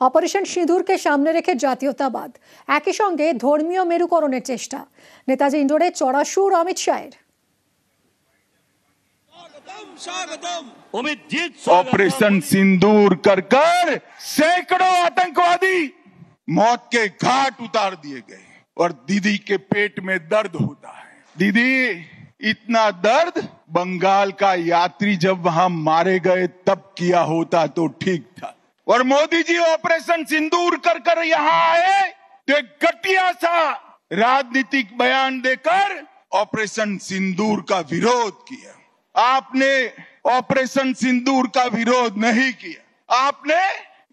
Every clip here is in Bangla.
অপারেশন সিঁদুরকে সামনে রেখে জাতীয়তাবাদ, একই সঙ্গে ধর্মীয় মেরুকরণের চেষ্টা। নেতাজি ইন্ডোরে চড়া সুর অমিত শাহের। ऑपरेशन सिंदूर कर कर सैकड़ों आतंकवादी मौत के घाट उतार दिए गए और दीदी के पेट में दर्द होता है। दीदी, इतना दर्द बंगाल का यात्री जब वहां मारे गए तब किया होता तो ठीक था। और मोदी जी ऑपरेशन सिंदूर कर कर यहाँ आए तो एक घटिया सा राजनीतिक बयान देकर ऑपरेशन सिंदूर का विरोध किया। आपने ऑपरेशन सिंदूर का विरोध नहीं किया, आपने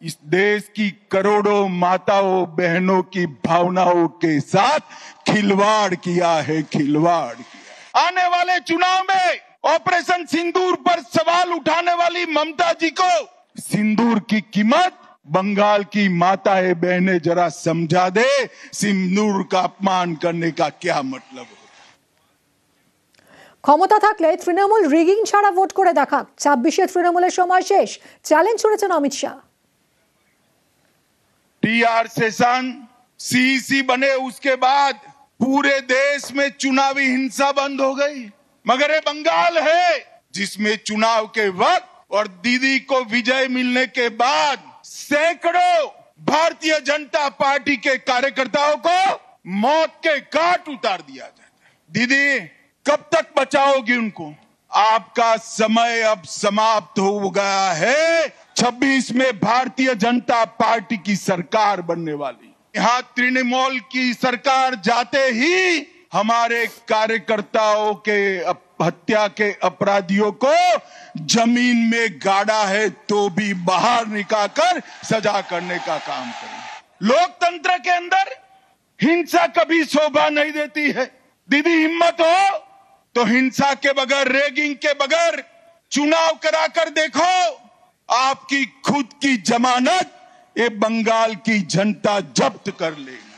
इस देश की करोड़ों माताओं बहनों की भावनाओं के साथ खिलवाड़ किया है, खिलवाड़ किया। आने वाले चुनाव में ऑपरेशन सिंदूर पर सवाल उठाने वाली ममता जी को सिंदूर की कीमत बंगाल की माताएं बहनें जरा समझा दे, सिंदूर का अपमान करने का क्या मतलब है। ক্ষমতা থাকলে তৃণমূল রিগিং ছাড়া ভোট করে দেখাক, 26-এ তৃণমূলের সময় শেষ, চ্যালেঞ্জ ছুড়েছেন অমিত শাহ। टीआर सेशन सीईसी बने उसके बाद पूरे देश में चुनावी हिंसा बंद हो गई, मगर ये बंगाल है जिसमें चुनाव के वक्त और दीदी को विजय मिलने के बाद सैकड़ों भारतीय जनता पार्टी के कार्यकर्ताओं को मौत के घाट उतार दिया जाता है। दीदी, कब तक बचाओगी उनको? आपका समय अब समाप्त हो गया है। 26 में भारतीय जनता पार्टी की सरकार बनने वाली। यहाँ तृणमूल की सरकार जाते ही हमारे कार्यकर्ताओं के हत्या के अपराधियों को जमीन में गाड़ा है तो भी बाहर निकालकर सजा करने का काम करें। लोकतंत्र के अंदर हिंसा कभी शोभा नहीं देती है। दीदी, हिम्मत हो तो हिंसा के बगैर, रेगिंग के बगैर चुनाव कराकर देखो, आपकी खुद की जमानत ये बंगाल की जनता जब्त कर लेगी।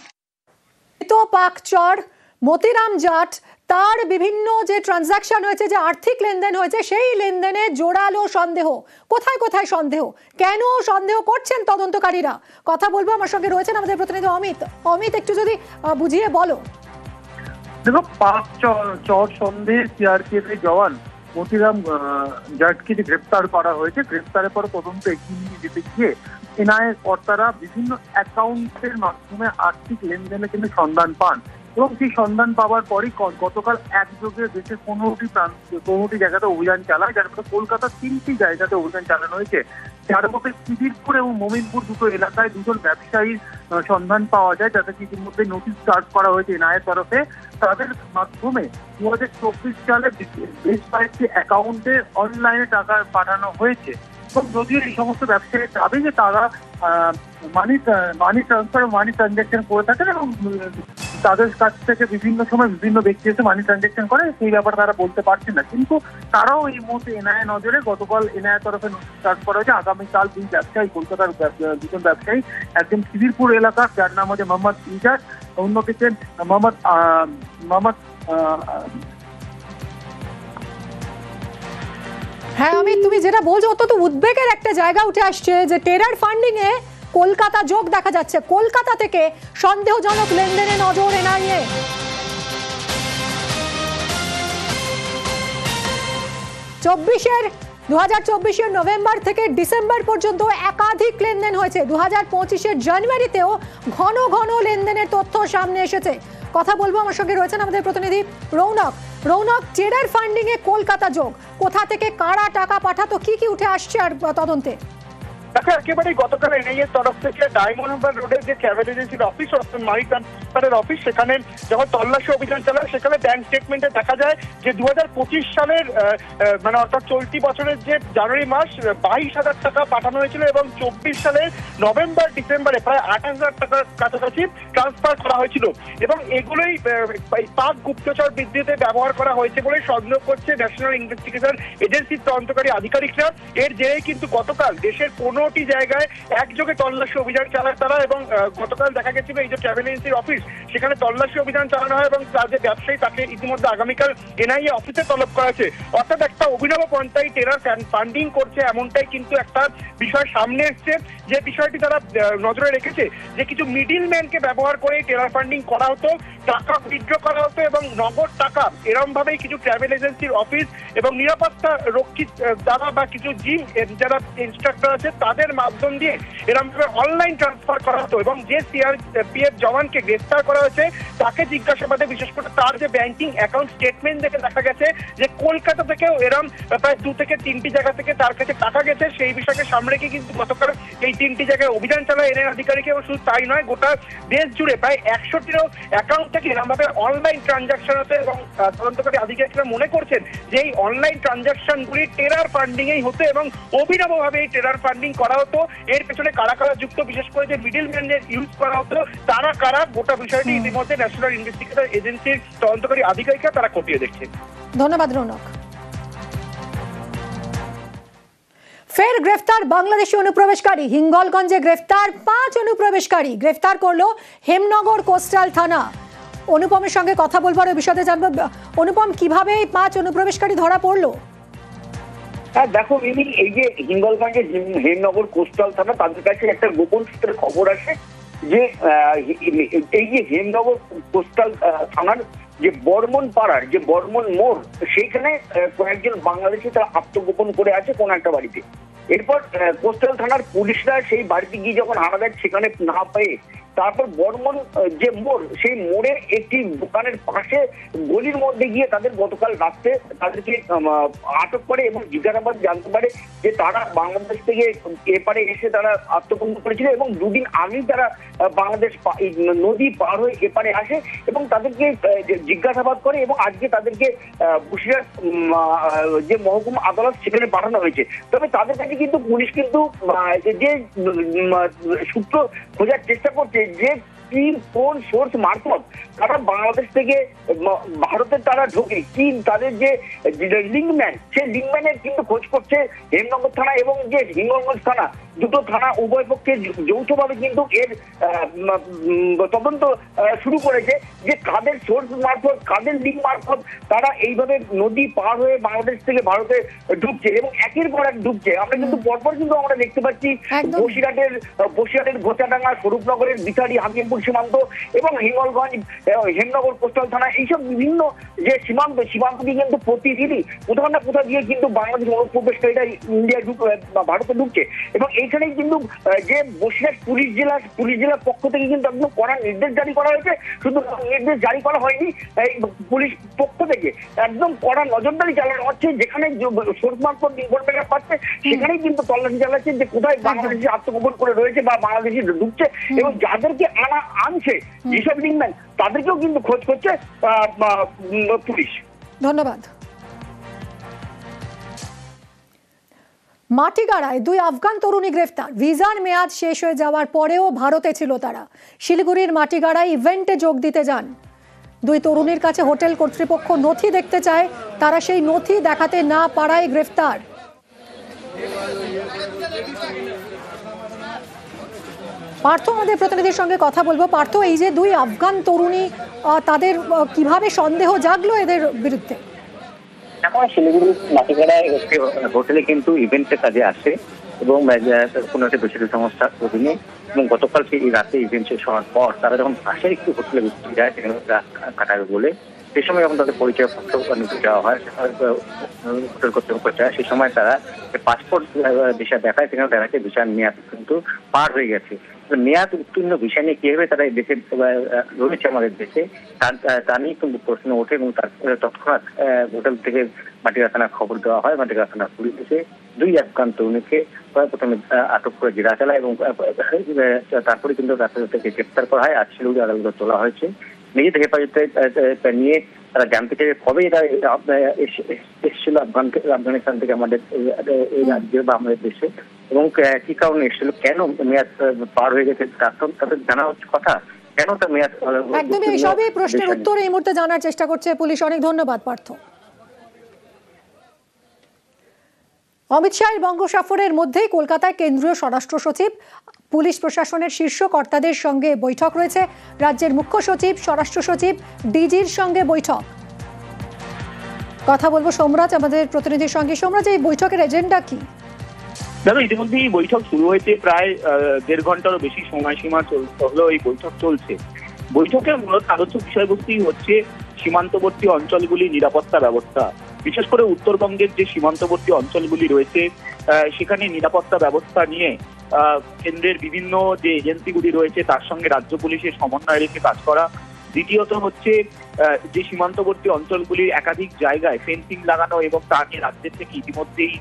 তো পাকচর মতিরাম জাট তার বিভিন্ন যে ট্রানজাকশন হয়েছে, যে আর্থিক লেনদেন হয়েছে, সেই লেনদেনে জোরালো সন্দেহ। কোথায় কোথায় সন্দেহ, কেন সন্দেহ করছেন তদন্তকারীরা? কথা বলবো, আমার সঙ্গে রয়েছেন আমাদের প্রতিনিধি অমিত। অমিত, একটু যদি বুঝিয়ে বলো। দেখো, পাক চর সন্দেহে সিআরপিএফ এর জওয়ান মতিরাম জাটকে যে গ্রেপ্তার করা হয়েছে, গ্রেপ্তারের পর তদন্ত এগিয়ে নিয়ে যেতে গিয়ে এনআইএ কর্তারা বিভিন্ন অ্যাকাউন্টের মাধ্যমে আর্থিক লেনদেনে কিন্তু সন্ধান পান এবং সেই সন্ধান পাওয়ার পরই গতকাল একযোগে দেশের 15টি জায়গাতে অভিযান চালায়, যার মধ্যে কলকাতার 3টি জায়গাতে অভিযান চালানো হয়েছে। যার মধ্যে খিদিরপুর এবং মোমিনপুর দুটো এলাকায় দুজন ব্যবসায়ীর সন্ধান পাওয়া যায়, যাদেরকে ইতিমধ্যে নোটিশ সার্ভ করা হয়েছে এনআইএর তরফে। তাদের মাধ্যমে 2024 সালে বেশ কয়েকটি অ্যাকাউন্টে অনলাইনে টাকা পাঠানো হয়েছে এবং যদিও এই সমস্ত ব্যবসায়ীর দাবি যে তারা মানি ট্রান্সফার, মানি ট্রানজাকশন করে থাকেন এবং তাদের কাছ থেকে বিভিন্ন সময় বিভিন্ন ব্যক্তি এসে মানি ট্রানজাকশন করে, সেই ব্যাপারে তারা বলতে পারছেন না। কিন্তু তারাও এই মুহূর্তে এনআইএ নজরে গতকাল এনআইএ তরফে নোটিশ সার্ভ করা হয়েছে। আগামীকাল দুই ব্যবসায়ী, কলকাতার দুজন ব্যবসায়ী, একজন খিদিরপুর এলাকার যার নাম হচ্ছে মোহাম্মদ ইজাজ, অন্যদিকে মোহাম্মদ হ্যাঁ অমিত, তুমি যেটা বলছো অত্যন্ত উদ্বেগের একটা জায়গা উঠে আসছে, যে টেরার ফান্ডিং এ কলকাতা যোগ দেখা যাচ্ছে। কলকাতা থেকে সন্দেহজনক লেনদেনে নজর এনআইএ। 2024 নভেম্বর থেকে ডিসেম্বর পর্যন্ত একাধিক লেনদেন হয়েছে। 2025 জানুয়ারিতেও ঘন ঘন লেনদেনের তথ্য সামনে এসেছে। কথা বলবো, আমার সঙ্গে রয়েছেন আমাদের প্রতিনিধি রৌনক। রৌনক, টেরার ফান্ডিং এ কলকাতা যোগ, কোথা থেকে কারা টাকা পাঠাতো, কি কি উঠে আসছে আর তদন্তে? দেখো, একেবারেই গতকাল এনআইএর তরফ থেকে ডায়মন্ড হারবার রোডের যে ট্রাভেল এজেন্সির অফিস, মানি ট্রান্সফারের অফিস, সেখানে যখন তল্লাশি অভিযান চালায় সেখানে ব্যাংক স্টেটমেন্টে দেখা যায় যে 2025 সালের মানে অর্থাৎ চলতি বছরের যে জানুয়ারি মাস 22,000 টাকা পাঠানো হয়েছিল এবং 24 সালের নভেম্বর ডিসেম্বরে প্রায় 8,000 টাকার কাছাকাছি ট্রান্সফার করা হয়েছিল এবং এগুলোই পাক গুপ্তচর বৃদ্ধিতে ব্যবহার করা হয়েছে বলে সন্দেহ করছে ন্যাশনাল ইনভেস্টিগেশন এজেন্সির তদন্তকারী আধিকারিকরা। এর জেরেই কিন্তু গতকাল দেশের কোনো 15টি জায়গায় একযোগে তল্লাশি অভিযান চালায় তারা। এবং গতকাল দেখা গেছিল এই যে ট্রাভেল এজেন্সির অফিস, সেখানে তল্লাশি অভিযান চালানো হয় এবং তার যে ব্যবসায়ী তাকে ইতিমধ্যে আগামীকাল এনআইএ অফিসে তলব করা হয়েছে। অর্থাৎ একটা অভিনব পন্থায় টেরার ফান্ডিং করছে এমনটাই কিন্তু একটা বিষয় সামনে এসছে, যে বিষয়টি তারা নজরে রেখেছে যে কিছু মিডিল ম্যানকে ব্যবহার করে টেরার ফান্ডিং করা হতো, টাকা উইথড্র করা হতো এবং নগদ টাকা এরকম ভাবেই কিছু ট্রাভেল এজেন্সির অফিস এবং নিরাপত্তা রক্ষী যারা বা কিছু জিম যারা ইনস্ট্রাক্টর আছে তাদের মাধ্যম দিয়ে এরকম ভাবে অনলাইন ট্রান্সফার করা হতো। এবং যে সিআরপিএফ জওয়ানকে গ্রেফতার করা হয়েছে তাকে জিজ্ঞাসাবাদে বিশেষ করে তার যে ব্যাংকিং অ্যাকাউন্ট স্টেটমেন্ট দেখে দেখা গেছে যে কলকাতা থেকেও এরম প্রায় 2 থেকে 3টি জায়গা থেকে তার কাছে টাকা গেছে। সেই বিষয়কে সামনে রেখে কিন্তু গতকাল এই 3টি জায়গায় অভিযান চালায় এনআইএ আধিকারিক। এবং শুধু তাই নয়, গোটা দেশ জুড়ে প্রায় 100টিরও অ্যাকাউন্ট থেকে এরকমভাবে অনলাইন ট্রানজাকশন হতো এবং তদন্তকারী আধিকারিকরা মনে করছেন যে এই অনলাইন ট্রানজাকশনগুলি টেরার ফান্ডিং এই হতো এবং অভিনবভাবে এই টেরার ফান্ডিং করা হতো। এর পেছনে কারা কারা যুক্ত, বিশেষ করে যে মিডিল ম্যানদের ইউজ করা হতো তারা কারা, গোটা বিষয়টি ইতিমধ্যে ন্যাশনাল ইনভেস্টিগেটর এজেন্সির তদন্তকারী আধিকারিকরা তারা খতিয়ে দেখছেন। ধন্যবাদ রৌনক। ফের গ্রেফতার বাংলাদেশি অনুপ্রবেশকারী। হিঙ্গলগঞ্জে গ্রেফতার 5 অনুপ্রবেশকারী। গ্রেফতার করলো হেমনগর কোস্টাল থানা। অনুপমের সঙ্গে কথা বলবার ওই বিষয়ে জানবো। অনুপম, কিভাবে এই 5 অনুপ্রবেশকারী ধরা পড়লো? হ্যাঁ দেখো মিমি, এই যে হিঙ্গলগঞ্জের হেমনগর কোস্টাল থানা, তাদের কাছে একটা গোপন সূত্রে খবর আসে যে এই যে হেমনগর কোস্টাল থানার যে বর্মন পাড়ার যে বর্মন মোড়, সেইখানে কয়েকজন বাংলাদেশি তারা আত্মগোপন করে আছে কোন একটা বাড়িতে। এরপর কোস্টাল থানার পুলিশরা সেই বাড়িতে গিয়ে যখন হানা দেয়, সেখানে না পেয়ে তারপর বর্মন যে মোড়, সেই মোড়ের একটি দোকানের পাশে গলির মধ্যে গিয়ে তাদের গতকাল রাত্রে তাদেরকে আটক করে এবং জিজ্ঞাসাবাদ জানতে পারে যে তারা বাংলাদেশ থেকে এপারে এসে তারা আত্মগোপন করেছিল এবং 2 দিন আগেই তারা বাংলাদেশ নদী পার হয়ে এপারে আসে এবং তাদেরকে জিজ্ঞাসাবাদ করে এবং আজকে তাদেরকে বসিরহাট যে মহকুমা আদালত সেখানে পাঠানো হয়েছে। তবে তাদের কাছে কিন্তু পুলিশ কিন্তু যে সূত্র খোঁজার চেষ্টা করছে যে কোন সোর্স মারফত তারা বাংলাদেশ থেকে ভারতে তারা ঢোকে, কি তাদের যে লিঙ্কম্যান, সেই লিঙ্কম্যানের কিন্তু খোঁজ করছে হেমনগর থানা এবং যে হিঙ্গলগঞ্জ থানা, দুটো থানা উভয় পক্ষে যৌথভাবে কিন্তু এর তদন্ত শুরু করেছে যে কাদের সোর্স মারফত, কাদের লিঙ্ক মারফত তারা এইভাবে নদী পার হয়ে বাংলাদেশ থেকে ভারতে ঢুকছে এবং একের পর এক ঢুকছে। আমরা কিন্তু পরপর কিন্তু আমরা দেখতে পাচ্ছি বসিরহাটের ঘোচাডাঙ্গা, স্বরূপনগরের বিথারি, হাকিমপুর সীমান্ত এবং হিঙ্গলগঞ্জ, হেমনগর কোস্টাল থানা, এইসব বিভিন্ন যে সীমান্ত দিয়ে কিন্তু প্রতিদিনই কোথাও না কোথাও গিয়ে কিন্তু বাংলাদেশ অনুপ্রবেশকারীরা ইন্ডিয়ায় ভারতে ঢুকছে। এবং এইখানেই কিন্তু যে বসিরহাট পুলিশ জেলার পক্ষ থেকে কিন্তু একদম কড়া নির্দেশ জারি করা হয়েছে। শুধু নির্দেশ জারি করা হয়নি, পুলিশ পক্ষ থেকে একদম কড়া নজরদারি চালানো হচ্ছে। যেখানে সোর্স মারফত ইনফরমেশন পাচ্ছে সেখানেই কিন্তু তল্লাশি চালাচ্ছে যে কোথায় বাংলাদেশি আত্মগোপন করে রয়েছে বা বাংলাদেশি ঢুকছে এবং যাদেরকে আনছে যেসব লিঙ্কম্যান, তাদেরকেও কিন্তু খোঁজ করছে পুলিশ। ধন্যবাদ। মাটিগাড়ায় 2 আফগান তরুণী গ্রেফতার। ভিসার মেয়াদ শেষ হয়ে যাওয়ার পরেও ভারতে ছিল তারা। শিলিগুড়ির মাটিগাড়ায় ইভেন্টে যোগ দিতে যান। 2 তরুণীর কাছে হোটেল কর্তৃপক্ষ নথি দেখতে চায়, তারা সেই নথি দেখাতে না পারায় গ্রেফতার। পার্থ, আমাদের প্রতিনিধির সঙ্গে কথা বলবো। পার্থ, এই যে 2 আফগান তরুণী, তাদের কিভাবে সন্দেহ জাগলো এদের বিরুদ্ধে? এখন শিলিগুড়ির মাটিগাড়ায় একটি হোটেলে কিন্তু ইভেন্টের কাজে আসে এবং কোনো একটা বেসরকারি সংস্থার অধীনে, এবং গতকাল সেই রাতে ইভেন্ট শেষ হওয়ার পর তারা যখন পাশের একটি হোটেলে ঘুরতে যায়, সেখানে কাটাবে বলে সেই সময় যখন তাদের পরিচয়পত্র নিতে যাওয়া হয় হোটেল কর্তৃপক্ষ চায়, সেই সময় তারা পাসপোর্ট ভিসা দেখায়, সেখানে দেখা যায় ভিসার মেয়াদ কিন্তু পার হয়ে গেছে। মেয়াদ উত্তীর্ণ ভিসা নিয়ে কিভাবে তারা দেশে রয়েছে আমাদের দেশে তা নিয়ে কিন্তু প্রশ্ন ওঠে এবং তৎক্ষণাৎ হোটেল থেকে মাটিগাড়া থানার খবর দেওয়া হয়। মাটিগাড়া থানার পুলিশ এসে 2 আফগান তরুণীকে প্রথমে আটক করে জেরা চালায় এবং তারপরে কিন্তু রাস্তা থেকে গ্রেপ্তার করা হয়। আজ শিলিগুড়ি আদালতে তোলা হয়েছে। নিজেদের হেফাজতে নিয়ে তারা জানতে চাইবে কবে এরা এসেছিল আফগানিস্তান থেকে আমাদের এই রাজ্যে বা আমাদের দেশে এবং কি কারণে এসেছিল, কেন মেয়াদ পার হয়ে গেছে তাদের জানা হচ্ছে কথা, কেন তার মেয়াদ। একদমই এই সবই প্রশ্নের উত্তর এই মুহূর্তে জানার চেষ্টা করছে পুলিশ। অনেক ধন্যবাদ পার্থ। অমিত শাহের বঙ্গ সফরের মধ্যেই কলকাতায় কেন্দ্রীয় স্বরাষ্ট্র সচিব, পুলিশ প্রশাসনের শীর্ষ কর্তাদের সঙ্গে বৈঠক রয়েছে। রাজ্যের মুখ্য সচিব, স্বরাষ্ট্র সচিব, ডিজির সঙ্গে বৈঠক। কথা বলবো সোমরাজ আমাদের প্রতিনিধির সঙ্গে। সোমরাজ, এই বৈঠকের এজেন্ডা কি? দেখো, ইতিমধ্যে এই বৈঠক শুরু হয়েছে, প্রায় 1.5 ঘন্টারও বেশি সময়সীমা হলো এই বৈঠক চলছে। বৈঠকের মূলত আলোচ্য বিষয়বস্তুই হচ্ছে সীমান্তবর্তী অঞ্চলগুলি নিরাপত্তা ব্যবস্থা, বিশেষ করে উত্তরবঙ্গের যে সীমান্তবর্তী অঞ্চলগুলি রয়েছে সেখানে নিরাপত্তা ব্যবস্থা নিয়ে কেন্দ্রের বিভিন্ন যে এজেন্সিগুলি রয়েছে তার সঙ্গে রাজ্য পুলিশের সমন্বয় রেখে কাজ করা। দ্বিতীয়ত হচ্ছে যে সীমান্তবর্তী অঞ্চলগুলির একাধিক জায়গায় ফেন্সিং লাগানো এবং তা নিয়ে রাজ্যের থেকে ইতিমধ্যেই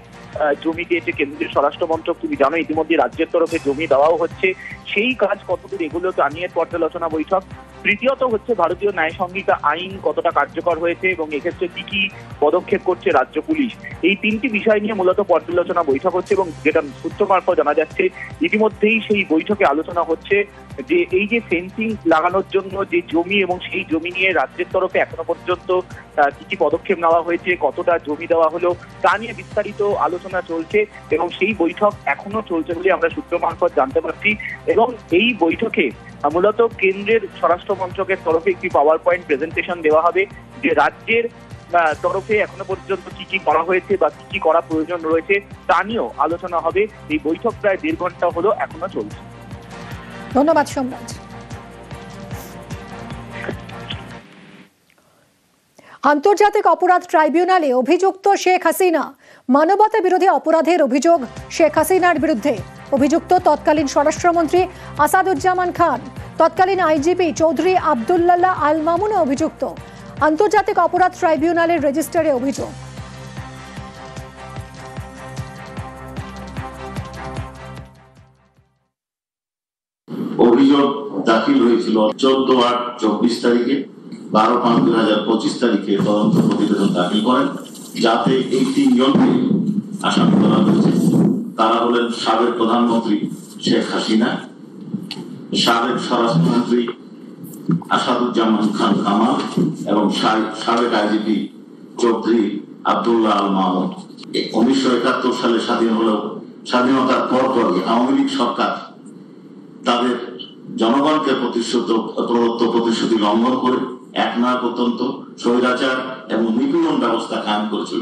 জমি দিয়েছে কেন্দ্রীয় স্বরাষ্ট্র মন্ত্রক। তুমি জানো ইতিমধ্যে রাজ্যের তরফে জমি দেওয়াও হচ্ছে, সেই কাজ কতদূর এগুলো তা নিয়ে পর্যালোচনা বৈঠক। তৃতীয়ত হচ্ছে ভারতীয় ন্যায় সংহিতা আইন কতটা কার্যকর হয়েছে এবং এক্ষেত্রে কি কি পদক্ষেপ করছে রাজ্য পুলিশ। এই 3টি বিষয় নিয়ে মূলত পর্যালোচনা বৈঠক হচ্ছে এবং যেটা সূত্র মারফত জানা যাচ্ছে ইতিমধ্যেই সেই বৈঠকে আলোচনা হচ্ছে যে এই যে ফেন্সিং লাগানোর জন্য যে জমি এবং সেই জমি নিয়ে রাজ্যের তরফে এখনো পর্যন্ত কি কি পদক্ষেপ নেওয়া হয়েছে, কতটা জমি দেওয়া হলো তা নিয়ে বিস্তারিত আলোচনা চলছে এবং সেই বৈঠক এখনো চলছে বলে আমরা সূত্র মারফত জানতে পারছি। এবং এই বৈঠকে মূলত কেন্দ্রের স্বরাষ্ট্র মন্ত্রকের তরফে একটি পাওয়ার পয়েন্ট প্রেজেন্টেশন দেওয়া হবে যে রাজ্যের তরফে এখনো পর্যন্ত কি কি করা হয়েছে বা কি কি করা প্রয়োজন রয়েছে তা নিয়েও আলোচনা হবে। এই বৈঠক প্রায় 1.5 ঘন্টা হলো এখনো চলছে। ধন্যবাদ সোমরাজ। আন্তর্জাতিক অপরাধ ট্রাইব্যুনালে অভিযুক্ত শেখ হাসিনা। মানবতা বিরোধী অপরাধের অভিযোগ শেখ হাসিনার বিরুদ্ধে। অভিযুক্ত তৎকালীন স্বরাষ্ট্রমন্ত্রী আসাদুজ্জামান খান, তৎকালীন আইজিপি চৌধুরী আব্দুল্লাহ আল মামুনও অভিযুক্ত। আন্তর্জাতিক অপরাধ ট্রাইব্যুনালের রেজিস্টারে অভিযোগ। অভিযোগ দাখিল হয়েছিল 14/8/24 তারিখে, 12/5/2025 তারিখে তদন্ত প্রতিবেদন দাখিল করেন, যাতে এই 3 জনকে আসামি করা হয়েছে। তারা হলেন সাবেক প্রধানমন্ত্রী শেখ হাসিনা, সাবেক স্বরাষ্ট্রমন্ত্রী আসাদুজ্জামান খান কামাল এবং সাবেক আইজিপি চৌধুরী আব্দুল্লাহ আল মামুন। 1971 সালে স্বাধীনতার পরপরই আওয়ামী লীগ সরকার তাদের জনগণকে প্রদত্ত প্রতিশ্রুতি লঙ্ঘন করে একনায়কতন্ত্র, স্বৈরাচার এবং নিপীড়ন ব্যবস্থা কায়েম করেছিল।